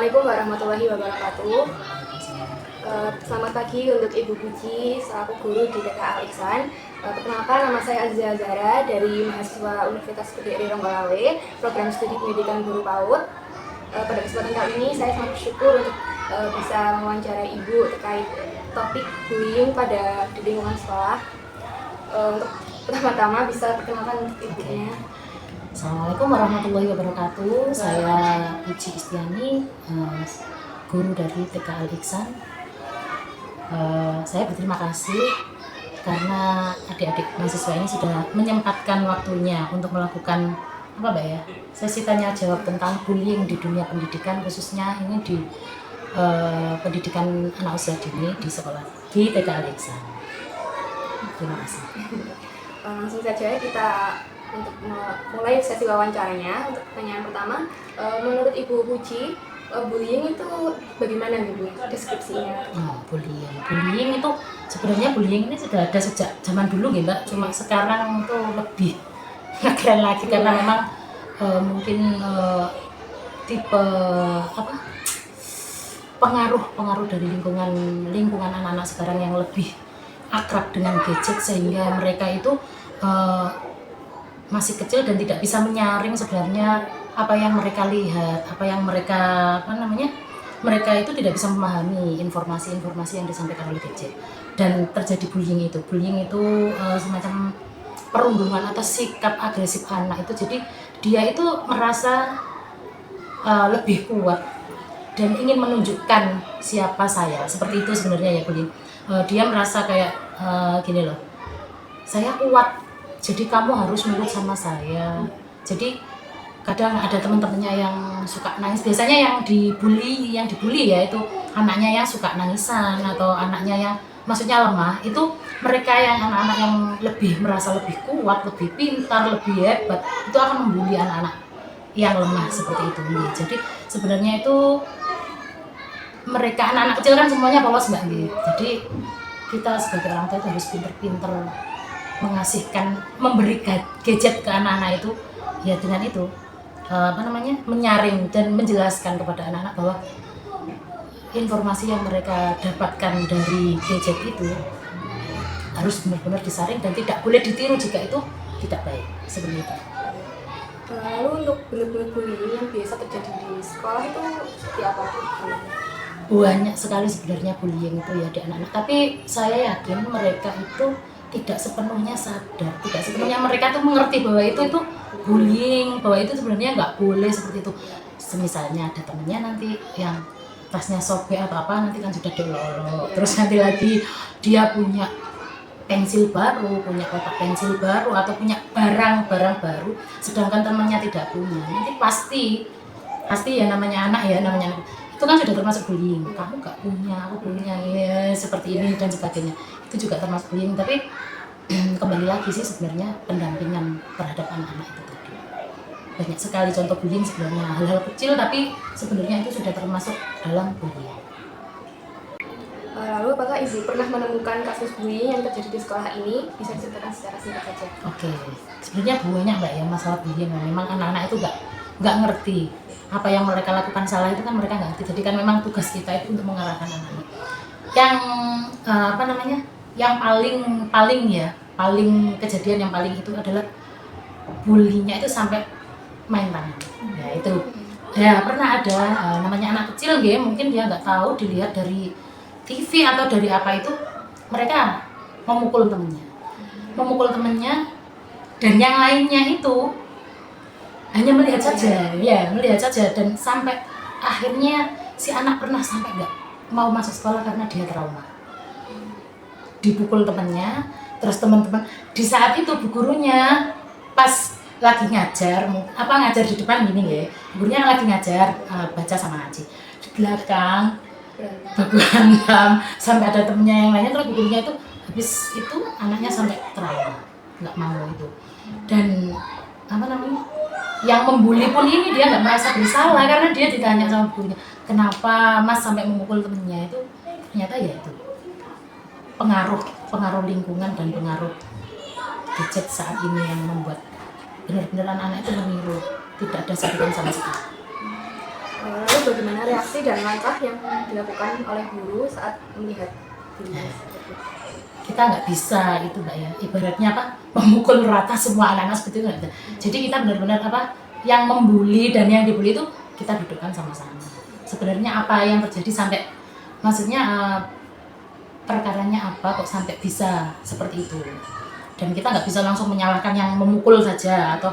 Assalamualaikum warahmatullahi wabarakatuh. Selamat pagi untuk Ibu Puji selaku guru di TK Al Ihsan. Perkenalkan, nama saya Azza Zara dari mahasiswa Universitas PGRI Ronggolawe, program studi pendidikan guru PAUD. Pada kesempatan kali ini saya sangat bersyukur untuk bisa mewawancarai Ibu terkait topik bullying di lingkungan sekolah. Untuk pertama-tama bisa perkenalkan untuk Ibunya. Assalamualaikum warahmatullahi wabarakatuh. Saya Puji Istiani, guru dari TK Al Ihsan. Saya berterima kasih karena adik-adik mahasiswa ini sudah menyempatkan waktunya untuk melakukan sesi tanya jawab tentang bullying di dunia pendidikan, khususnya ini di pendidikan anak usia dini di sekolah di TK Al Ihsan. Terima kasih. Langsung saja kita untuk mulai sesi wawancaranya. Untuk pertanyaan pertama, menurut Ibu Puji, bullying itu bagaimana Ibu deskripsinya? Bullying itu sebenarnya bullying ini sudah ada sejak zaman dulu ya Mbak, cuma sekarang itu lebih keren lagi karena memang mungkin tipe pengaruh dari lingkungan anak-anak sekarang yang lebih akrab dengan gadget, sehingga mereka itu masih kecil dan tidak bisa menyaring sebenarnya apa yang mereka lihat, apa yang mereka mereka itu tidak bisa memahami informasi-informasi yang disampaikan oleh gadget, dan terjadi bullying itu semacam perundungan atau sikap agresif anak itu. Jadi dia itu merasa lebih kuat dan ingin menunjukkan siapa saya, seperti itu sebenarnya ya bullying. Dia merasa kayak gini loh, saya kuat, jadi kamu harus nurut sama saya. Jadi kadang ada teman-temannya yang suka nangis, biasanya yang dibully ya itu anaknya yang suka nangisan atau anaknya yang maksudnya lemah. Itu mereka yang anak-anak yang merasa lebih kuat, lebih pintar, lebih hebat, itu akan membuli anak-anak yang lemah seperti itu. Jadi sebenarnya itu mereka anak-anak kecil kan semuanya polos Mbak. Jadi kita sebagai orang tua itu harus pinter-pinter memberi gadget ke anak-anak itu, ya dengan itu menyaring dan menjelaskan kepada anak-anak bahwa informasi yang mereka dapatkan dari gadget itu harus benar-benar disaring dan tidak boleh ditiru jika itu tidak baik, seperti itu. Lalu untuk bentuk-bentuk bullying yang biasa terjadi di sekolah itu seperti apa? Banyak sekali sebenarnya bullying itu ya di anak-anak, tapi saya yakin mereka itu tidak sepenuhnya sadar, tidak sepenuhnya mereka tuh mengerti bahwa itu bullying, bahwa itu sebenarnya nggak boleh seperti itu. Misalnya ada temennya nanti yang tasnya sobek atau apa, nanti kan sudah diolok-olok, terus nanti lagi dia punya pensil baru, punya kotak pensil baru, atau punya barang-barang baru, sedangkan temannya tidak punya. Nanti pasti ya namanya anak itu kan sudah termasuk bullying. Kamu nggak punya, aku punya, ya seperti ini dan sebagainya. Itu juga termasuk bullying. Tapi kembali lagi sih sebenarnya pendampingan terhadap anak-anak itu tadi. Banyak sekali contoh bullying sebenarnya, hal-hal kecil tapi sebenarnya itu sudah termasuk dalam bullying. Lalu apakah Ibu pernah menemukan kasus bullying yang terjadi di sekolah ini? Bisa diceritakan secara singkat saja. Oke, sebenarnya banyak Mbak ya masalah bullying. Memang anak-anak itu nggak ngerti apa yang mereka lakukan salah, itu kan mereka nggak ngerti. Jadi kan memang tugas kita itu untuk mengarahkan anak-anak. Yang paling kejadian yang paling itu adalah bullyingnya itu sampai main tangan. Ya itu ya pernah ada namanya anak kecil mungkin dia nggak tahu, dilihat dari TV atau dari apa itu, mereka memukul temennya dan yang lainnya itu hanya melihat saja, dan sampai akhirnya si anak pernah sampai nggak mau masuk sekolah karena dia trauma, dipukul temannya. Terus teman-teman di saat itu bu gurunya pas lagi ngajar di depan gini ya, gurunya lagi ngajar baca sama ngaji, di belakang baku hantam sampai ada temennya yang lainnya. Terus bu gurunya itu habis itu anaknya sampai trauma, nggak mau itu. Dan yang membuli pun ini dia nggak merasa bersalah karena dia ditanya sama gurunya, kenapa Mas sampai memukul temennya. Itu ternyata ya itu pengaruh lingkungan dan pengaruh gadget saat ini yang membuat benar-benar anak-anak itu meniru, tidak ada saringan sama sekali. Lalu bagaimana reaksi dan langkah yang dilakukan oleh guru saat melihat bullying? Kita nggak bisa itu Mbak ya, ibaratnya apa, memukul rata semua anak-anak seperti itu nggak bisa. Jadi kita benar-benar apa, yang membuli dan yang dibully itu kita dudukkan sama-sama. Sebenarnya apa yang terjadi sampai, maksudnya perkaranya apa kok sampai bisa seperti itu. Dan kita nggak bisa langsung menyalahkan yang memukul saja, atau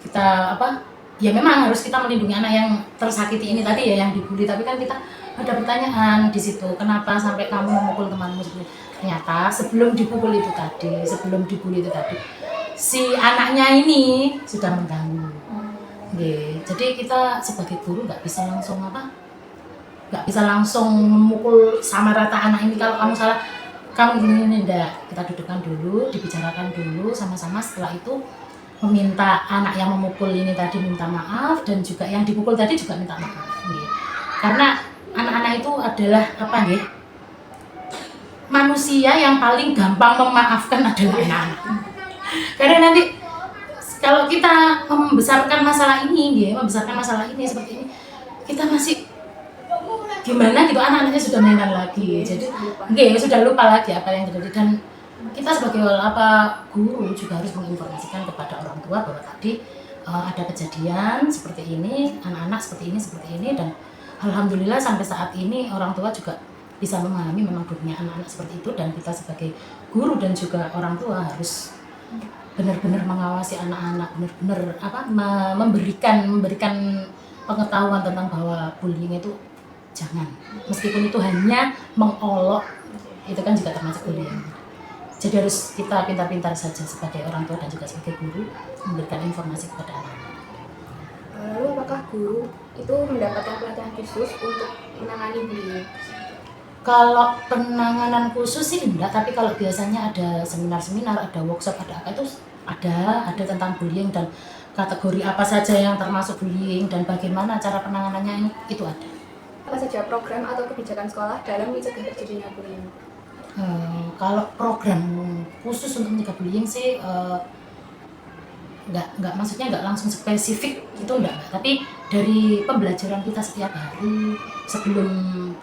kita apa, ya memang harus kita melindungi anak yang tersakiti ini tadi ya, yang dibully, tapi kan kita ada pertanyaan di situ, kenapa sampai kamu memukul temanmu seperti itu? Ternyata sebelum dibully itu tadi si anaknya ini sudah mengganggu. Jadi kita sebagai guru nggak bisa langsung memukul sama rata anak ini, kalau kamu salah kamu gini enggak, kita dudukkan dulu, dibicarakan dulu sama-sama, setelah itu meminta anak yang memukul ini tadi minta maaf, dan juga yang dipukul tadi juga minta maaf. Karena anak-anak itu adalah apa nih, manusia yang paling gampang memaafkan adalah anak-anak. Karena nanti kalau kita membesarkan masalah ini seperti ini, kita masih gimana gitu, anak-anaknya sudah mainan lagi, jadi sudah lupa lagi apa yang terjadi. Dan kita sebagai guru juga harus menginformasikan kepada orang tua bahwa tadi ada kejadian seperti ini, anak-anak seperti ini, dan alhamdulillah sampai saat ini orang tua juga bisa memahami memang dunia anak-anak seperti itu, dan kita sebagai guru dan juga orang tua harus benar-benar mengawasi anak-anak, benar-benar memberikan pengetahuan tentang bahwa bullying itu jangan, meskipun itu hanya mengolok, itu kan juga termasuk bullying. Jadi harus kita pintar-pintar saja sebagai orang tua dan juga sebagai guru memberikan informasi kepada anak-anak. Lalu apakah guru itu mendapatkan pelatihan khusus untuk menangani bullying? Kalau penanganan khusus sih enggak, tapi kalau biasanya ada seminar-seminar, ada workshop, ada apa itu ada tentang bullying dan kategori apa saja yang termasuk bullying dan bagaimana cara penanganannya, itu ada. Apa saja program atau kebijakan sekolah dalam mencegah terjadinya bullying? Kalau program khusus untuk mencegah bullying sih nggak maksudnya nggak langsung spesifik itu enggak, tapi dari pembelajaran kita setiap hari sebelum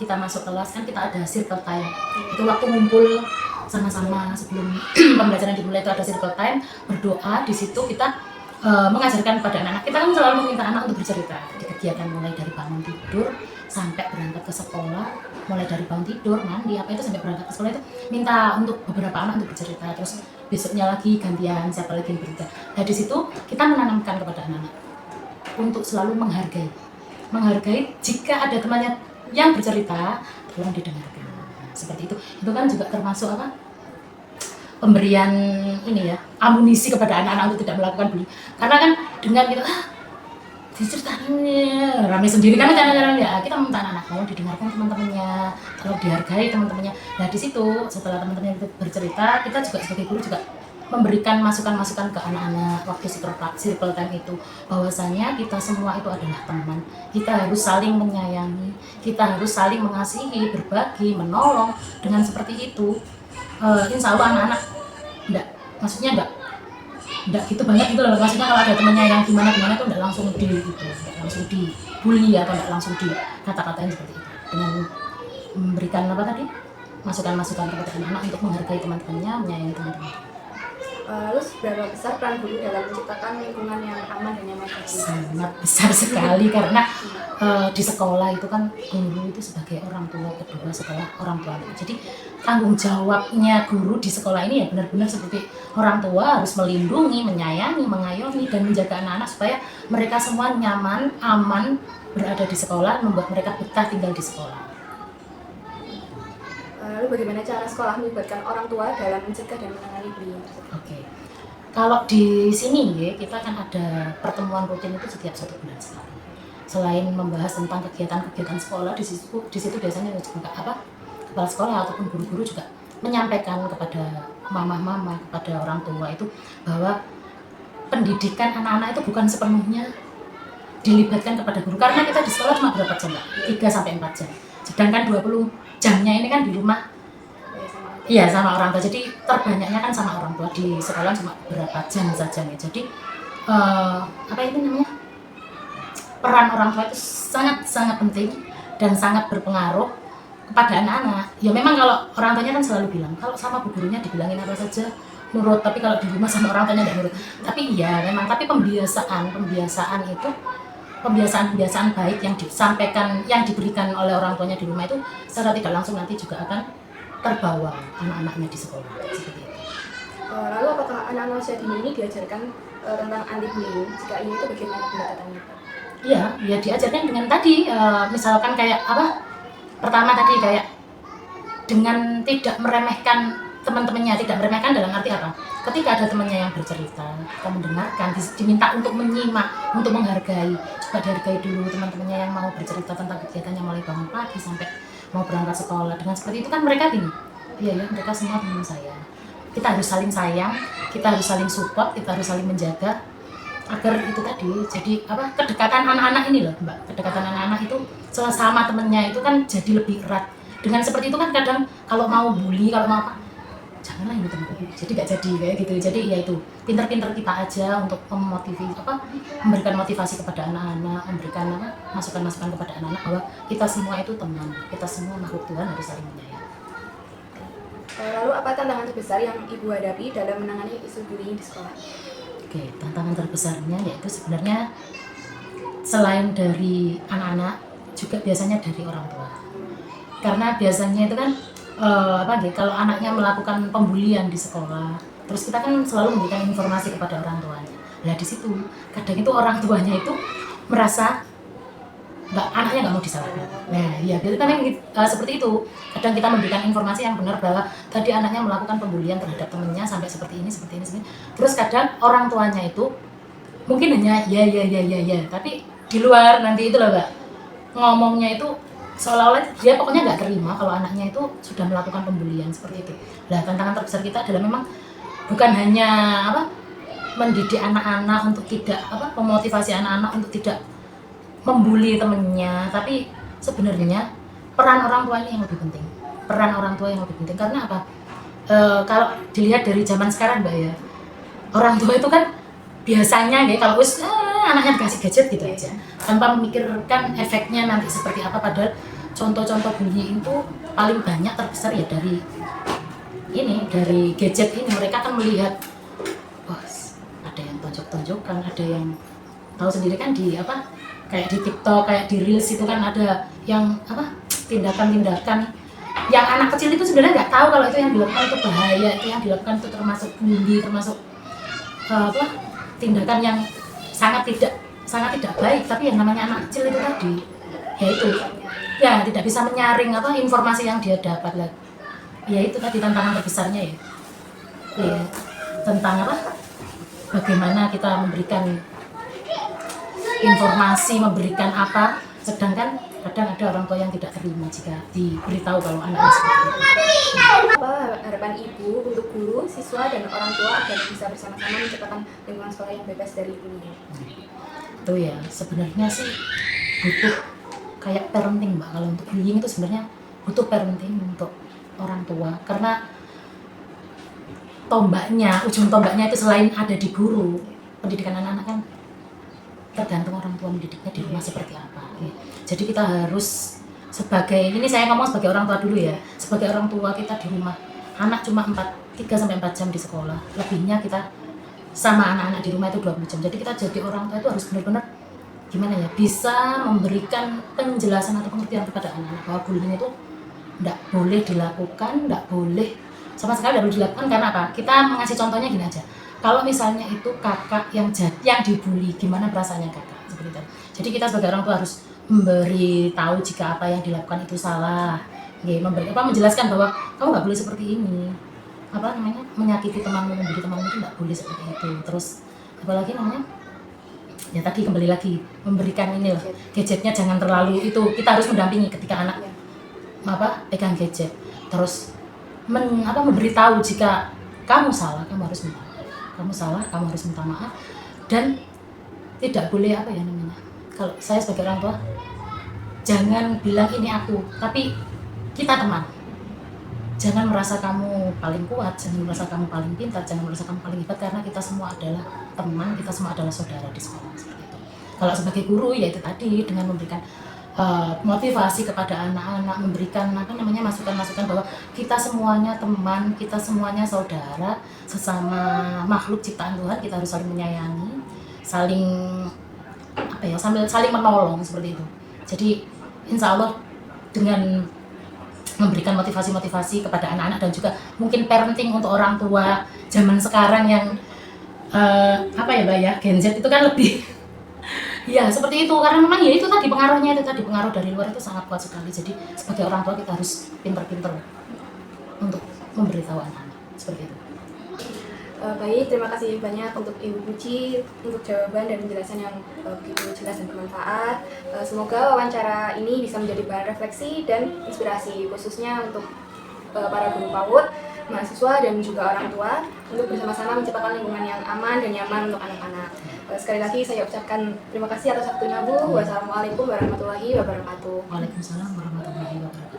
kita masuk kelas kan kita ada circle time, itu waktu ngumpul sama-sama sebelum pembelajaran dimulai, itu ada circle time, berdoa di situ kita mengajarkan kepada anak-anak. Kita kan selalu meminta anak untuk bercerita di kegiatan, mulai dari bangun tidur sampai berangkat ke sekolah, mulai dari bangun tidur, mandi, apa itu sampai berangkat ke sekolah, itu minta untuk beberapa anak untuk bercerita, terus besoknya lagi gantian siapa lagi yang bercerita. Nah di situ kita menanamkan kepada anak-anak untuk selalu menghargai jika ada temannya yang bercerita, tolong didengarkan. Seperti itu kan juga termasuk pemberian ini ya, amunisi kepada anak-anak untuk tidak melakukan bullying. Karena kan dengan kita diceritain rame sendiri kan kadang-kadang ya, kita minta anak-anak tolong didengarkan teman-temannya, tolong dihargai teman-temannya. Nah di situ setelah teman-temannya itu bercerita, kita juga sebagai guru juga memberikan masukan-masukan ke anak-anak waktu circle time itu, bahwasanya kita semua itu adalah teman, kita harus saling menyayangi, kita harus saling mengasihi, berbagi, menolong. Dengan seperti itu insya Allah anak-anak enggak gitu banget gitu loh, maksudnya kalau ada temannya yang gimana tuh enggak langsung dibully atau enggak langsung dikata-katain seperti itu, dengan memberikan masukan-masukan kepada anak-anak untuk menghargai teman-temannya, menyayangi teman-teman. Lalu seberapa besar peran guru dalam menciptakan lingkungan yang aman dan nyaman bagi? Sangat besar sekali, karena di sekolah itu kan guru itu sebagai orang tua kedua setelah orang tua. Jadi tanggung jawabnya guru di sekolah ini ya benar-benar seperti orang tua, harus melindungi, menyayangi, mengayomi, dan menjaga anak-anak supaya mereka semua nyaman, aman berada di sekolah, membuat mereka betah tinggal di sekolah. Lalu bagaimana cara sekolah melibatkan orang tua dalam mencegah dan menangani bullying? Oke. Kalau di sini kita kan ada pertemuan rutin itu setiap 1 bulan sekali. Selain membahas tentang kegiatan-kegiatan sekolah, di situ biasanya juga kepala sekolah ataupun guru-guru juga menyampaikan kepada mama-mama, kepada orang tua itu bahwa pendidikan anak-anak itu bukan sepenuhnya dilibatkan kepada guru, karena kita di sekolah cuma berapa jam, 3-4 jam. Sedangkan 20 jamnya ini kan di rumah sama orang tua. Jadi terbanyaknya kan sama orang tua, di sekolah cuma berapa jam saja nih. Jadi peran orang tua itu sangat penting dan sangat berpengaruh kepada anak-anak. Ya memang kalau orang tuanya kan selalu bilang, kalau sama bu gurunya dibilangin apa saja nurut, tapi kalau di rumah sama orang tuanya tidak nurut. Tapi iya memang, tapi pembiasaan itu, kebiasaan baik yang disampaikan, yang diberikan oleh orang tuanya di rumah itu secara tidak langsung nanti juga akan terbawa anak-anaknya di sekolah seperti itu. Lalu apakah anak-anak usia dini ini diajarkan tentang anti bullying? Jika ini itu bagaimana pendekatannya? Iya, ya diajarkan dengan tadi, misalkan kayak apa? Pertama tadi kayak dengan tidak meremehkan teman-temannya, tidak meremehkan dalam arti apa? Ketika ada temannya yang bercerita, kita mendengarkan, diminta untuk menyimak, untuk menghargai, coba dihargai dulu teman-temannya yang mau bercerita tentang kegiatannya mulai bangun pagi sampai mau berangkat sekolah. Dengan seperti itu kan mereka gini, iya ya mereka semua teman saya. Kita harus saling sayang, kita harus saling support, kita harus saling menjaga agar itu tadi jadi apa, kedekatan anak-anak ini loh Mbak, kedekatan anak-anak itu sama temennya itu kan jadi lebih erat. Dengan seperti itu kan kadang kalau mau bully, kalau mau apa, janganlah ini temanku, jadi gak jadi kayak gitu. Jadi ya itu pinter-pinter kita aja untuk memotivasi apa, memberikan motivasi kepada anak-anak, memberikan apa, masukan-masukan kepada anak-anak bahwa kita semua itu teman, kita semua makhluk Tuhan, harus saling menyayangi. Lalu apa tantangan terbesar yang Ibu hadapi dalam menangani isu bullying di sekolah? Oke, tantangan terbesarnya yaitu sebenarnya selain dari anak-anak juga biasanya dari orang tua. Karena biasanya itu kan kalau anaknya melakukan pembulian di sekolah, terus kita kan selalu memberikan informasi kepada orang tuanya. Nah di situ kadang itu orang tuanya itu merasa anaknya nggak mau disalahkan. Nah ya biasanya kan seperti itu. Kadang kita memberikan informasi yang benar bahwa tadi anaknya melakukan pembulian terhadap temannya sampai seperti ini. Terus kadang orang tuanya itu mungkin hanya ya, tapi di luar nanti itu loh Mbak, ngomongnya itu seolah-olah dia pokoknya nggak terima kalau anaknya itu sudah melakukan pembulian seperti itu. Nah tantangan terbesar kita adalah memang bukan hanya apa, mendidik anak-anak untuk tidak apa, memotivasi anak-anak untuk tidak membuli temennya, tapi sebenarnya peran orang tua ini yang lebih penting. Peran orang tua yang lebih penting karena apa? Kalau dilihat dari zaman sekarang Mbak ya, orang tua itu kan biasanya ya kalau anaknya dikasih gadget gitu aja, tanpa memikirkan efeknya nanti seperti apa. Padahal contoh-contoh bullying itu paling banyak terbesar ya dari gadget ini. Mereka kan melihat, ada yang tonjok-tonjokan, ada yang tahu sendiri kan di apa, kayak di TikTok, kayak di Reels itu kan ada yang apa, tindakan-tindakan yang anak kecil itu sebenarnya nggak tahu kalau itu yang dilakukan itu bahaya, itu yang dilakukan itu termasuk bully, termasuk tindakan yang sangat tidak baik. Tapi yang namanya anak kecil itu tadi ya itu ya tidak bisa menyaring apa informasi yang dia dapat lah. Ya itu tadi tantangan terbesarnya ya tentang apa, bagaimana kita memberikan informasi, memberikan apa, sedangkan kadang ada orang tua yang tidak terima jika diberitahu kalau anaknya seperti itu. Apa harapan Ibu untuk guru, siswa, dan orang tua agar bisa bersama-sama menciptakan lingkungan sekolah yang bebas dari bullying? Itu ya sebenarnya sih butuh kayak parenting Mbak. Kalau untuk bullying itu sebenarnya butuh parenting untuk orang tua, karena ujung tombaknya itu selain ada di guru, pendidikan anak-anak kan tergantung orang tua mendidiknya di rumah seperti apa. Jadi kita harus ini saya ngomong sebagai orang tua dulu ya, sebagai orang tua kita di rumah, anak cuma 3-4 jam di sekolah, lebihnya kita sama anak-anak di rumah itu 20 jam. Jadi kita jadi orang tua itu harus benar-benar gimana ya, bisa memberikan penjelasan atau pengertian kepada anak-anak bahwa bullying itu tidak boleh dilakukan, tidak boleh sama sekali, tidak boleh dilakukan. Karena apa? Kita mengasih contohnya gini aja. Kalau misalnya itu kakak yang dibully, gimana perasaannya kakak? Seperti itu. Jadi kita sebagai orang tua harus memberi tahu jika apa yang dilakukan itu salah. Menjelaskan bahwa kamu nggak boleh seperti ini. Menyakiti temanmu, membuli temanmu itu nggak boleh seperti itu. Terus apalagi ya tadi kembali lagi memberikan gadgetnya jangan terlalu itu. Kita harus mendampingi ketika anak pegang gadget. Terus memberitahu jika kamu salah, kamu harus minta maaf. Kamu salah, kamu harus minta maaf. Dan tidak boleh kalau saya sebagai orang tua, jangan bilang ini aku, tapi kita teman. Jangan merasa kamu paling kuat, jangan merasa kamu paling pintar, jangan merasa kamu paling hebat, karena kita semua adalah teman, kita semua adalah saudara di sekolah seperti itu. Kalau sebagai guru ya itu tadi dengan memberikan motivasi kepada anak-anak, memberikan masukan-masukan bahwa kita semuanya teman, kita semuanya saudara, sesama makhluk ciptaan Tuhan, kita harus saling menyayangi, saling saling menolong seperti itu. Jadi insya Allah dengan memberikan motivasi-motivasi kepada anak-anak dan juga mungkin parenting untuk orang tua zaman sekarang yang Mbak ya, Gen Z itu kan lebih ya seperti itu, karena memang ya itu tadi pengaruhnya, itu tadi pengaruh dari luar itu sangat kuat sekali. Jadi sebagai orang tua kita harus pinter-pinter untuk memberitahu anak-anak seperti itu. Baik, terima kasih banyak untuk Ibu Puji untuk jawaban dan penjelasan yang begitu jelas dan bermanfaat. Semoga wawancara ini bisa menjadi bahan refleksi dan inspirasi khususnya untuk para guru PAUD, mahasiswa dan juga orang tua untuk bersama-sama menciptakan lingkungan yang aman dan nyaman untuk anak-anak. Sekali lagi saya ucapkan terima kasih atas waktunya Bu. Wassalamualaikum warahmatullahi wabarakatuh. Waalaikumsalam warahmatullahi wabarakatuh.